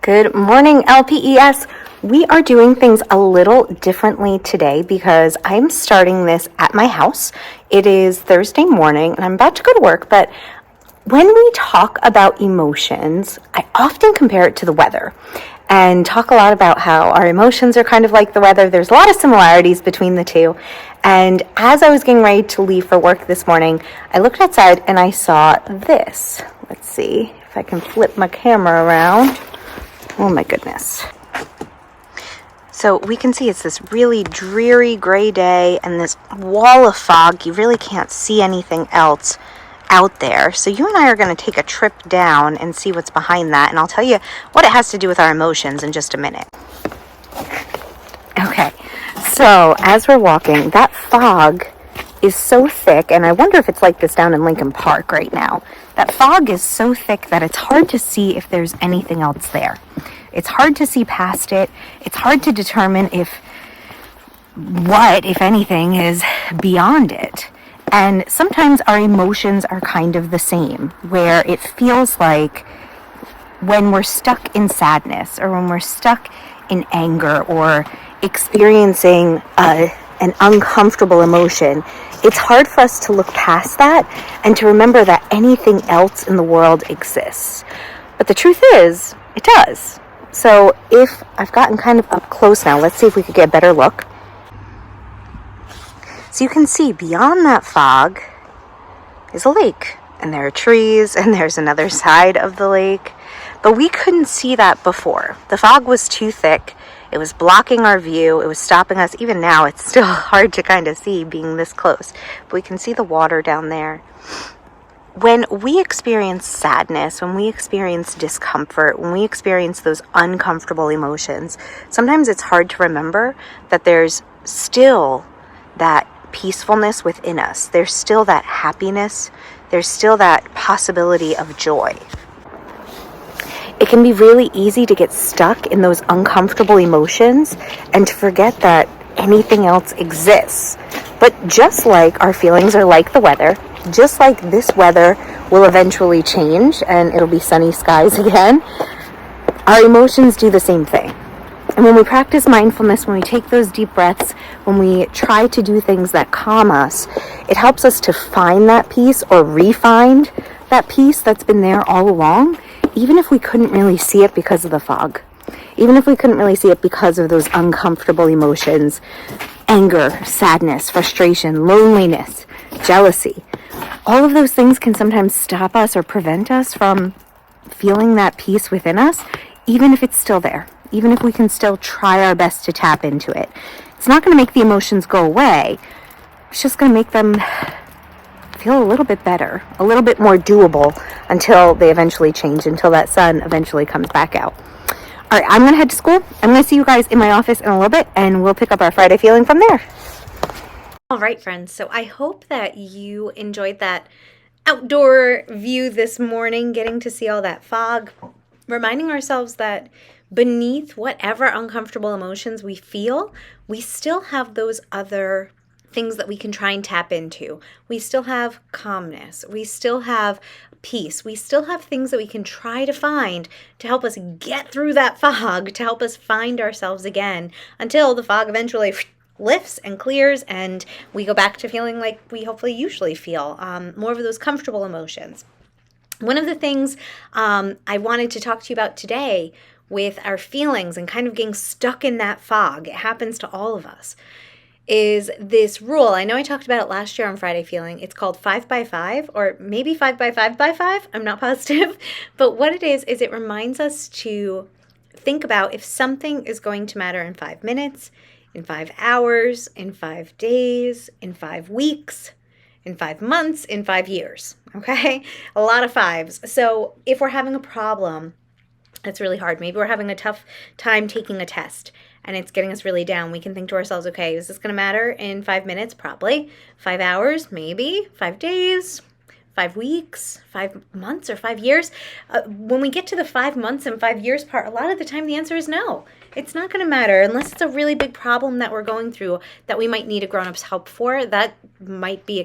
Good morning, LPES. We are doing things a little differently today because I'm starting this at my house. It is Thursday morning and I'm about to go to work, but when we talk about emotions, I often compare it to the weather and talk a lot about how our emotions are kind of like the weather. There's a lot of similarities between the two. And as I was getting ready to leave for work this morning, I looked outside and I saw this. Let's see if I can flip my camera around. Oh my goodness. So we can see it's this really dreary gray day and this wall of fog. You really can't see anything else out there. So you and I are going to take a trip down and see what's behind that. And I'll tell you what it has to do with our emotions in just a minute. Okay, so as we're walking, that fog is so thick, and I wonder if it's like this down in Lincoln Park right now. That fog is so thick that it's hard to see if there's anything else there. It's hard to see past it. It's hard to determine what, if anything, is beyond it. And sometimes our emotions are kind of the same, where it feels like when we're stuck in sadness or when we're stuck in anger or experiencing an uncomfortable emotion, it's hard for us to look past that and to remember that anything else in the world exists. But the truth is, it does. So if I've gotten kind of up close now, let's see if we could get a better look. So you can see beyond that fog is a lake, and there are trees, and there's another side of the lake. But we couldn't see that before. The fog was too thick. It was blocking our view. It was stopping us. Even now, it's still hard to kind of see being this close. But we can see the water down there. When we experience sadness, when we experience discomfort, when we experience those uncomfortable emotions, sometimes it's hard to remember that there's still that peacefulness within us. There's still that happiness. There's still that possibility of joy. It can be really easy to get stuck in those uncomfortable emotions and to forget that anything else exists. But just like our feelings are like the weather, just like this weather will eventually change and it'll be sunny skies again, our emotions do the same thing. And when we practice mindfulness, when we take those deep breaths, when we try to do things that calm us, it helps us to find that peace or re-find that peace that's been there all along, even if we couldn't really see it because of the fog. Even if we couldn't really see it because of those uncomfortable emotions, anger, sadness, frustration, loneliness, jealousy. All of those things can sometimes stop us or prevent us from feeling that peace within us, even if it's still there, even if we can still try our best to tap into it. It's not going to make the emotions go away. It's just going to make them feel a little bit better, a little bit more doable until they eventually change, until that sun eventually comes back out. All right, I'm going to head to school. I'm going to see you guys in my office in a little bit, and we'll pick up our Friday feeling from there. All right, friends. So I hope that you enjoyed that outdoor view this morning, getting to see all that fog, reminding ourselves that beneath whatever uncomfortable emotions we feel, we still have those other things that we can try and tap into. We still have calmness. We still have peace. We still have things that we can try to find to help us get through that fog, to help us find ourselves again until the fog eventually lifts and clears and we go back to feeling like we hopefully usually feel, more of those comfortable emotions. One of the things I wanted to talk to you about today with our feelings and kind of getting stuck in that fog, it happens to all of us, is this rule. I know I talked about it last year on Friday Feeling. It's called 5 by 5 or maybe 5 by 5 by 5. I'm not positive. But what it is it reminds us to think about if something is going to matter in 5 minutes, in 5 hours, in 5 days, in 5 weeks, in 5 months, in 5 years. Okay? A lot of fives. So if we're having a problem that's really hard, maybe we're having a tough time taking a test, and it's getting us really down, we can think to ourselves, okay, is this going to matter in 5 minutes? Probably. 5 hours? Maybe. 5 days? 5 weeks? 5 months? Or 5 years? When we get to the 5 months and 5 years part, a lot of the time the answer is no. It's not going to matter unless it's a really big problem that we're going through that we might need a grown-up's help for. That might be the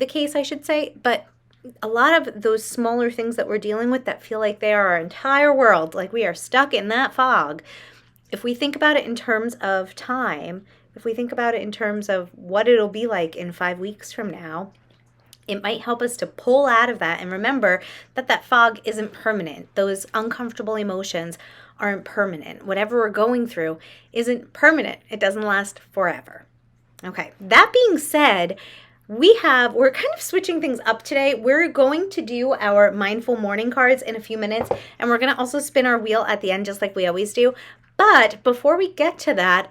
case, I should say. But a lot of those smaller things that we're dealing with that feel like they are our entire world, like we are stuck in that fog, if we think about it in terms of time, if we think about it in terms of what it'll be like in 5 weeks from now, it might help us to pull out of that and remember that that fog isn't permanent. Those uncomfortable emotions aren't permanent. Whatever we're going through isn't permanent. It doesn't last forever. Okay, that being said, we're kind of switching things up today. We're going to do our mindful morning cards in a few minutes, and we're going to also spin our wheel at the end just like we always do. But before we get to that,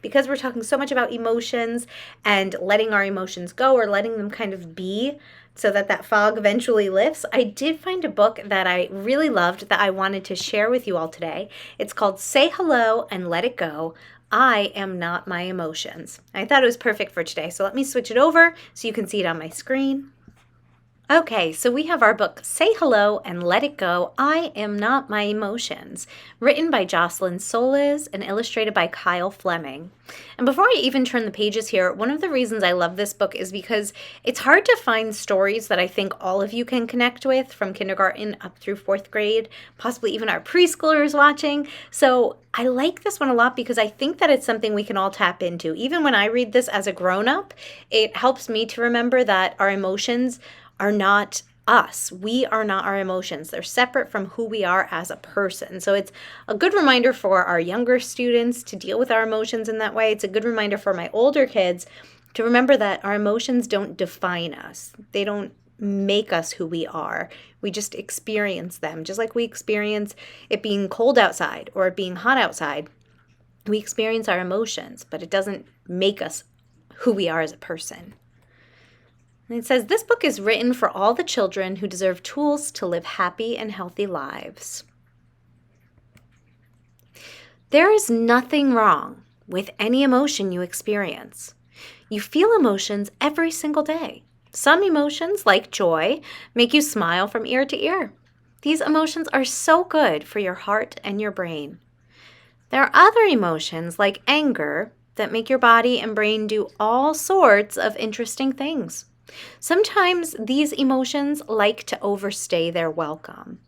because we're talking so much about emotions and letting our emotions go or letting them kind of be so that that fog eventually lifts, I did find a book that I really loved that I wanted to share with you all today. It's called Say Hello and Let It Go. I Am Not My Emotions. I thought it was perfect for today, so let me switch it over so you can see it on my screen. Okay, so we have our book, Say Hello and Let It Go, I Am Not My Emotions, written by Jocelyn Solis and illustrated by Kyle Fleming. And before I even turn the pages here, one of the reasons I love this book is because it's hard to find stories that I think all of you can connect with from kindergarten up through 4th grade, possibly even our preschoolers watching. So I like this one a lot because I think that it's something we can all tap into. Even when I read this as a grown-up, it helps me to remember that our emotions are not us. We are not our emotions. They're separate from who we are as a person. So it's a good reminder for our younger students to deal with our emotions in that way. It's a good reminder for my older kids to remember that our emotions don't define us. They don't make us who we are. We just experience them. Just like we experience it being cold outside or it being hot outside, we experience our emotions, but it doesn't make us who we are as a person. And it says, this book is written for all the children who deserve tools to live happy and healthy lives. There is nothing wrong with any emotion you experience. You feel emotions every single day. Some emotions, like joy, make you smile from ear to ear. These emotions are so good for your heart and your brain. There are other emotions, like anger, that make your body and brain do all sorts of interesting things. Sometimes these emotions like to overstay their welcome.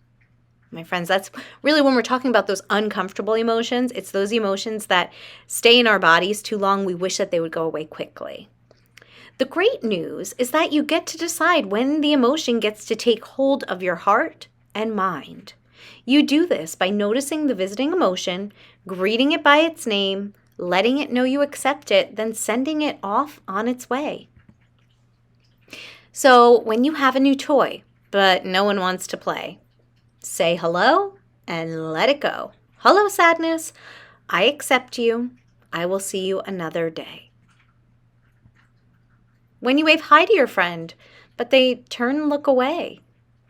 My friends, that's really when we're talking about those uncomfortable emotions. It's those emotions that stay in our bodies too long. We wish that they would go away quickly. The great news is that you get to decide when the emotion gets to take hold of your heart and mind. You do this by noticing the visiting emotion, greeting it by its name, letting it know you accept it, then sending it off on its way. So when you have a new toy, but no one wants to play, say hello and let it go. Hello, sadness. I accept you. I will see you another day. When you wave hi to your friend, but they turn and look away,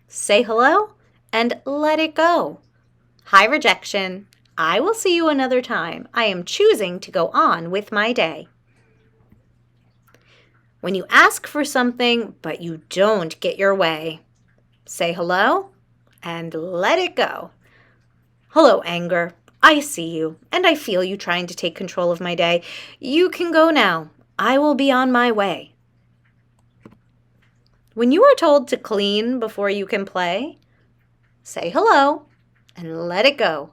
say hello and let it go. Hi, rejection. I will see you another time. I am choosing to go on with my day. When you ask for something, but you don't get your way, say hello and let it go. Hello, anger. I see you, and I feel you trying to take control of my day. You can go now. I will be on my way. When you are told to clean before you can play, say hello and let it go.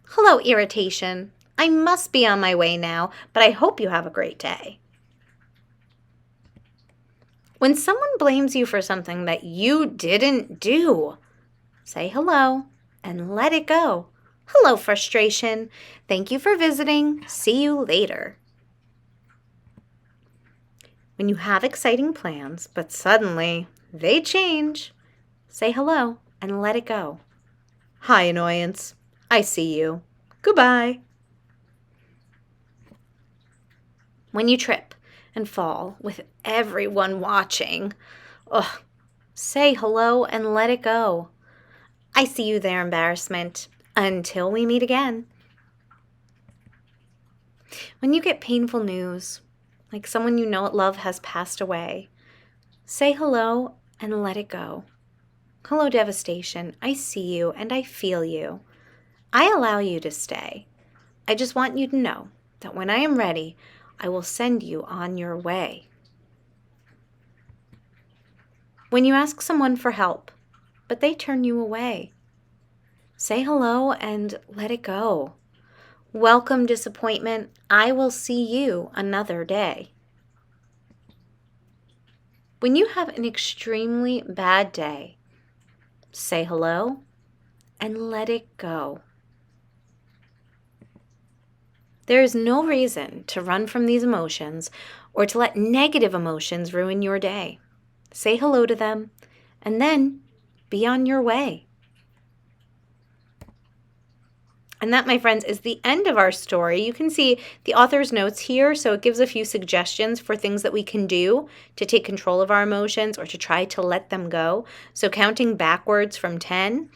Hello, irritation. I must be on my way now, but I hope you have a great day. When someone blames you for something that you didn't do, say hello and let it go. Hello, frustration. Thank you for visiting. See you later. When you have exciting plans, but suddenly they change, say hello and let it go. Hi, annoyance. I see you. Goodbye. When you trip and fall with everyone watching, say hello and let it go. I see you there, embarrassment. Until we meet again. When you get painful news, like someone you know love has passed away, say hello and let it go. Hello, devastation. I see you and I feel you. I allow you to stay. I just want you to know that when I am ready, I will send you on your way. When you ask someone for help, but they turn you away, say hello and let it go. Welcome, disappointment. I will see you another day. When you have an extremely bad day, say hello and let it go. There is no reason to run from these emotions or to let negative emotions ruin your day. Say hello to them and then be on your way. And that, my friends, is the end of our story. You can see the author's notes here, so it gives a few suggestions for things that we can do to take control of our emotions or to try to let them go. So counting backwards from 10,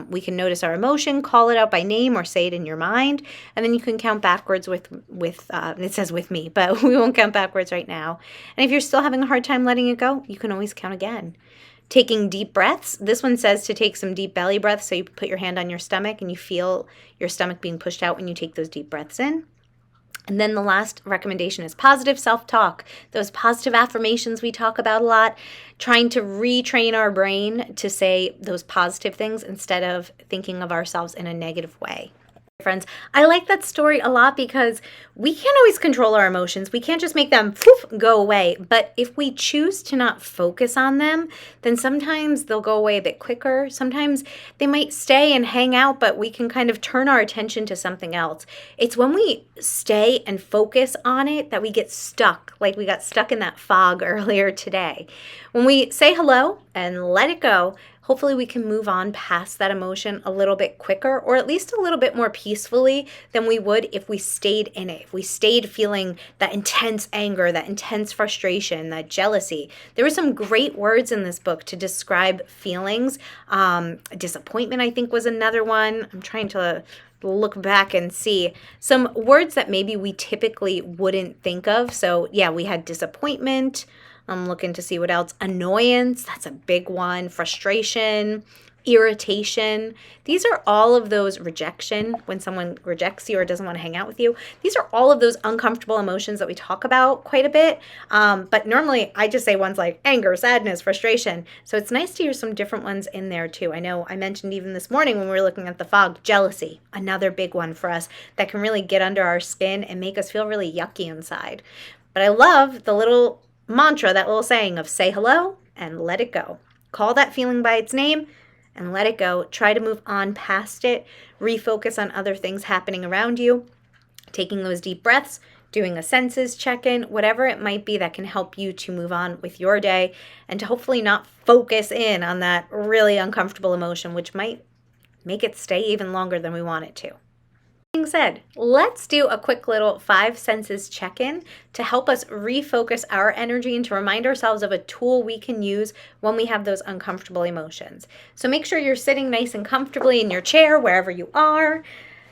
we can notice our emotion, call it out by name or say it in your mind, and then you can count backwards with it says with me, but we won't count backwards right now. And if you're still having a hard time letting it go, you can always count again. Taking deep breaths. This one says to take some deep belly breaths. So you put your hand on your stomach and you feel your stomach being pushed out when you take those deep breaths in. And then the last recommendation is positive self-talk. Those positive affirmations we talk about a lot, trying to retrain our brain to say those positive things instead of thinking of ourselves in a negative way. Friends, I like that story a lot because we can't always control our emotions. We can't just make them poof, go away. But if we choose to not focus on them, then sometimes they'll go away a bit quicker. Sometimes they might stay and hang out, but we can kind of turn our attention to something else. It's when we stay and focus on it that we get stuck, like we got stuck in that fog earlier today. When we say hello and let it go, hopefully we can move on past that emotion a little bit quicker, or at least a little bit more peacefully than we would if we stayed in it, if we stayed feeling that intense anger, that intense frustration, that jealousy. There were some great words in this book to describe feelings. Disappointment, I think, was another one. I'm trying to look back and see some words that maybe we typically wouldn't think of. So yeah, we had disappointment. I'm looking to see what else. Annoyance, that's a big one. Frustration, irritation. These are all of those rejection, when someone rejects you or doesn't want to hang out with you. These are all of those uncomfortable emotions that we talk about quite a bit. But normally I just say ones like anger, sadness, frustration. So it's nice to hear some different ones in there too. I know I mentioned even this morning when we were looking at the fog, jealousy, another big one for us that can really get under our skin and make us feel really yucky inside. But I love the little mantra, that little saying of say hello and let it go. Call that feeling by its name and let it go. Try to move on past it. Refocus on other things happening around you. Taking those deep breaths, doing a senses check-in, whatever it might be that can help you to move on with your day and to hopefully not focus in on that really uncomfortable emotion, which might make it stay even longer than we want it to. Being said, let's do a quick little 5 senses check-in to help us refocus our energy and to remind ourselves of a tool we can use when we have those uncomfortable emotions. So make sure you're sitting nice and comfortably in your chair, wherever you are,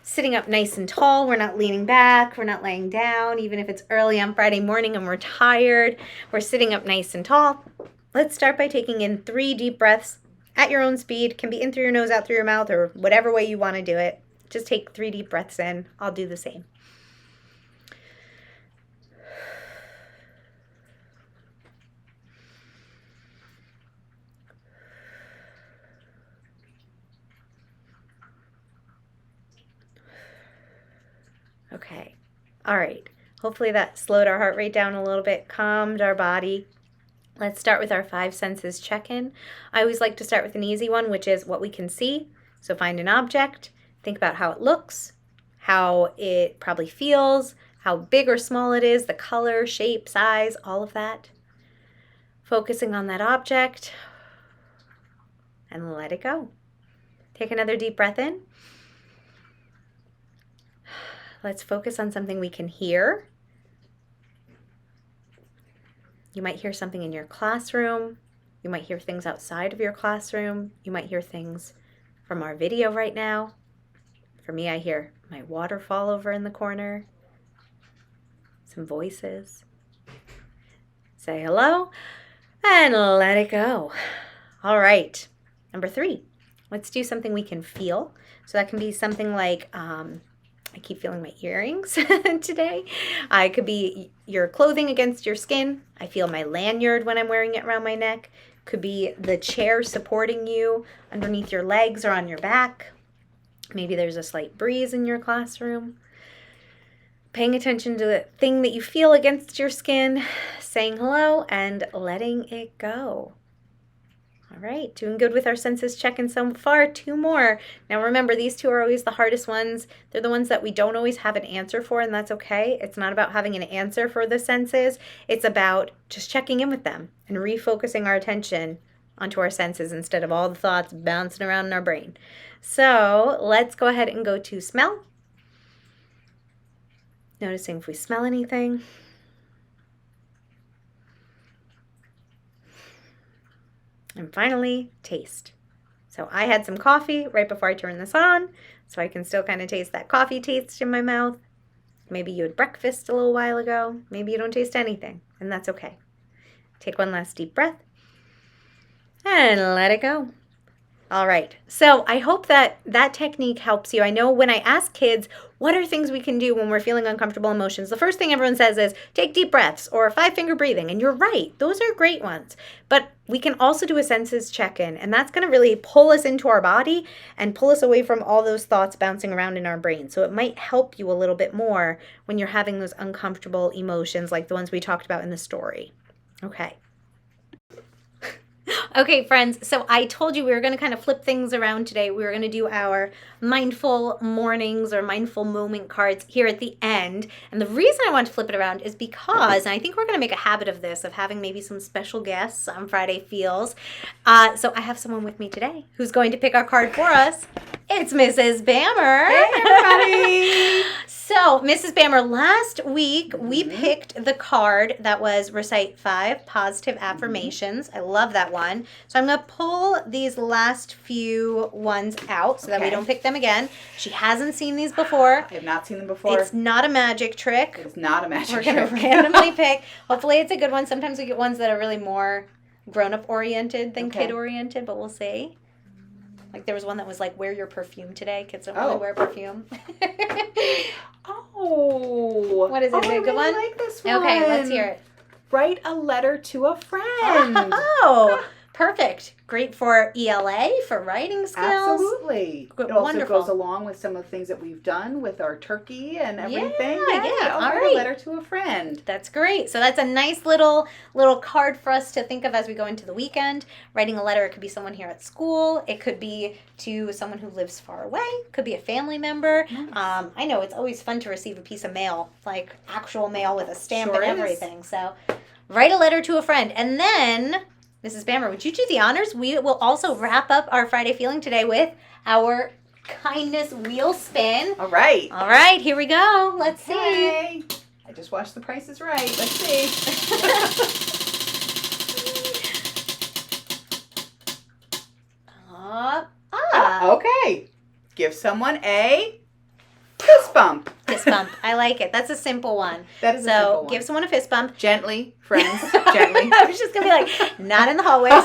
sitting up nice and tall. We're not leaning back, we're not laying down, even if it's early on Friday morning and we're tired, we're sitting up nice and tall. Let's start by taking in 3 deep breaths at your own speed. Can be in through your nose, out through your mouth, or whatever way you want to do it. Just take 3 deep breaths in. I'll do the same. Okay. All right. Hopefully that slowed our heart rate down a little bit, calmed our body. Let's start with our 5 senses check-in. I always like to start with an easy one, which is what we can see. So find an object. Think about how it looks, how it probably feels, how big or small it is, the color, shape, size, all of that. Focusing on that object and let it go. Take another deep breath in. Let's focus on something we can hear. You might hear something in your classroom. You might hear things outside of your classroom. You might hear things from our video right now. For me, I hear my waterfall over in the corner, some voices. Say hello and let it go. All right, number 3, let's do something we can feel. So that can be something like, I keep feeling my earrings today. It could be your clothing against your skin. I feel my lanyard when I'm wearing it around my neck. Could be the chair supporting you underneath your legs or on your back. Maybe there's a slight breeze in your classroom. Paying attention to the thing that you feel against your skin, saying hello, and letting it go. All right, doing good with our senses check-in so far. 2 more. Now remember, these 2 are always the hardest ones. They're the ones that we don't always have an answer for, and that's okay. It's not about having an answer for the senses. It's about just checking in with them and refocusing our attention onto our senses instead of all the thoughts bouncing around in our brain. So let's go ahead and go to smell. Noticing if we smell anything. And finally, taste. So I had some coffee right before I turned this on, so I can still kind of taste that coffee taste in my mouth. Maybe you had breakfast a little while ago. Maybe you don't taste anything, and that's okay. Take one last deep breath and let it go. All right, so I hope that that technique helps you. I know when I ask kids, what are things we can do when we're feeling uncomfortable emotions? The first thing everyone says is take deep breaths or 5-finger breathing, and you're right. Those are great ones. But we can also do a senses check-in, and that's going to really pull us into our body and pull us away from all those thoughts bouncing around in our brain. So it might help you a little bit more when you're having those uncomfortable emotions like the ones we talked about in the story. Okay. Okay, friends, so I told you we were going to kind of flip things around today. We were going to do our mindful mornings or mindful moment cards here at the end. And the reason I want to flip it around is because, and I think we're going to make a habit of this, of having maybe some special guests on Friday Feels. So I have someone with me today who's going to pick our card for us. It's Mrs. Bammer. Hey, everybody. So, Mrs. Bammer, last week we picked the card that was Recite 5 Positive Affirmations. I love that one. So I'm going to pull these last few ones out so that we Okay. don't pick them again. She hasn't seen these before. I have not seen them before. It's not a magic trick. It's not a magic We're going to trick. randomly pick. Hopefully it's a good one. Sometimes we get ones that are really more grown-up oriented than Okay. kid oriented, but we'll see. Like there was one that was like, wear your perfume today. Kids don't really Oh. wear perfume. Oh. What is it? Oh, Is it a I good really one? like this one. Okay, let's hear it. Write a letter to a friend. Oh, perfect. Great for ELA, for writing skills. Absolutely. Good- It also wonderful. goes along with some of the things that we've done with our turkey and everything. yeah, I'll all write right. a letter to a friend. That's great. So that's a nice little card for us to think of as we go into the weekend. Writing a letter, it could be someone here at school. It could be to someone who lives far away. It could be a family member. Nice. I know it's always fun to receive a piece of mail, like actual mail with a stamp Sure and is. everything. So write a letter to a friend. And then, Mrs. Bammer, would you do the honors? We will also wrap up our Friday Feeling today with our kindness wheel spin. All right. All right, here we go. Let's see. Okay. I just watched The Price is Right. Let's see. Okay. Give someone a fist bump. Fist bump. I like it. That's a simple one. That is a simple So one. give someone a fist bump. Gently, friends. Gently. I was just going to be like, not in the hallways.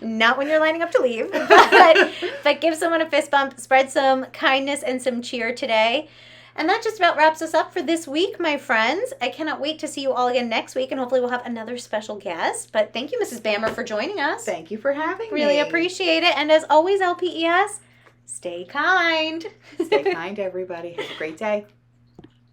Not when you're lining up to leave. But give someone a fist bump. Spread some kindness and some cheer today. And that just about wraps us up for this week, my friends. I cannot wait to see you all again next week, and hopefully we'll have another special guest. But thank you, Mrs. Bammer, for joining us. Thank you for having me. Really appreciate it. And as always, LPES, stay kind. Stay kind, everybody. Have a great day.